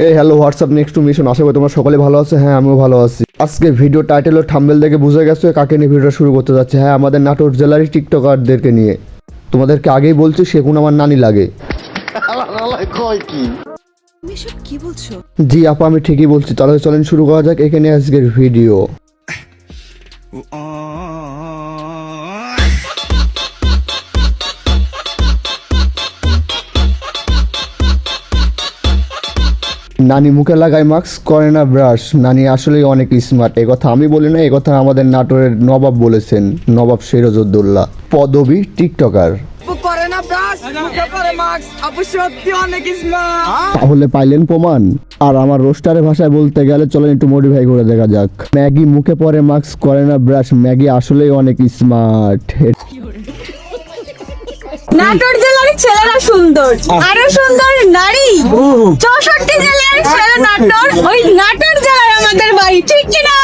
এই hello WhatsApp next to mission, আশা করি তোমরা সকলে ভালো আছো। হ্যাঁ, আমিও ভালো আছি। আজকে ভিডিও টাইটেল ও থাম্বনেল দেখে বুঝে গেছো কাকে নিয়ে ভিডিওটা শুরু করতে যাচ্ছে। হ্যাঁ, আমাদের নাটোর জেলারই টিকটকারদেরকে নিয়ে। তোমাদেরকে আগেই বলছি সেগুন আমার নানি লাগে। তুমি এসব কি বলছো? জি আপা, আমি ঠিকই বলছি। তাহলে চলেন শুরু করা যাক এখানে আজকের ভিডিও। নানি মুখে লাগায় মাস্ক, করে না ব্রাশ। নানি আসলেই অনেক স্মার্ট। এ কথা আমি বলি না, এ কথা আমাদের নাটোরের নবাব বলেছেন, নবাব সিরাজউদ্দৌলা, পদবী টিকটকার। করে না ব্রাশ, মুখে করে মাস্ক, আপু সত্যি অনেক স্মার্ট। তাহলে পাইলেন প্রমাণ। আর আমার রোস্টারের ভাষায় বলতে গেলে চলেন একটু মডিফাই করে দেখা যাক। ম্যাগি মুখে পরে মাস্ক, করে না ব্রাশ। ম্যাগি আসলেই অনেক স্মার্ট। নাটোর জেলার ছেলেরা সুন্দর, আরো সুন্দর নারী। 64 জেলার ছেলে নাটোর, ওই নাটোর জেলায় আমাদের বাড়ি, ঠিক কি না?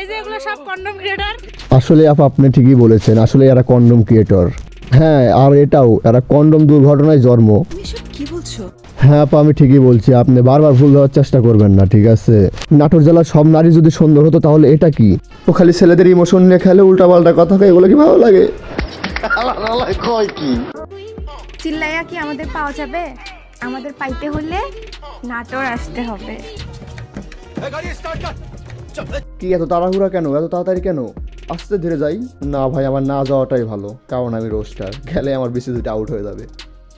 এই যে এগুলো সব কন্ডম ক্রিয়েটর। আসলে আপা আপনি ঠিকই বলেছেন, আসলে এরা কন্ডম ক্রিয়েটর। হ্যাঁ, আর এটাও এরা কন্ডম দুর্ঘটনায় জন্ম। তুমি এসব কি বলছো? হ্যাঁ আপা, আমি ঠিকই বলছি। আপনি বারবার ভুল দেওয়ার চেষ্টা করবেন না, ঠিক আছে? নাটোর জেলার সব নারী যদি সুন্দর হতো তাহলে এটা কি? ও খালি ছেলেদের ইমোশন নিয়ে খেলে, উল্টাপাল্টা কথা কয়, এগুলো কি ভালো লাগে? চিল্লাইয়া কি আমাদের পাওয়া যাবে? আমাদের পাইতে হলে নাটোর আসতে হবে। কি এত তাড়াহুড়া কেন, এত তাড়াতাড়ি কেন? আস্তে ধীরে যাই। না ভাই, আমার না যাওয়াটাই ভালো, কারণ আমি রোস্টার, গেলে আমার বিসিসিটা আউট হয়ে যাবে।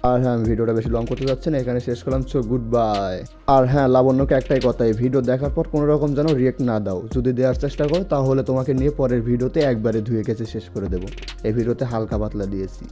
আর হ্যাঁ, আমি ভিডিওটা বেশি লং করতে যাচ্ছি না, এখানে শেষ করলাম। So good bye. আর হ্যাঁ, লাবণ্যকে একটাই কথা, এই ভিডিও দেখার পর কোনো রকম যেন রিয়েক্ট না দাও। যদি দেওয়ার চেষ্টা করো তাহলে তোমাকে নিয়ে পরের ভিডিওতে একবারে ধুয়ে গেছে শেষ করে দেবো। এই ভিডিওতে হালকা পাতলা দিয়েছি।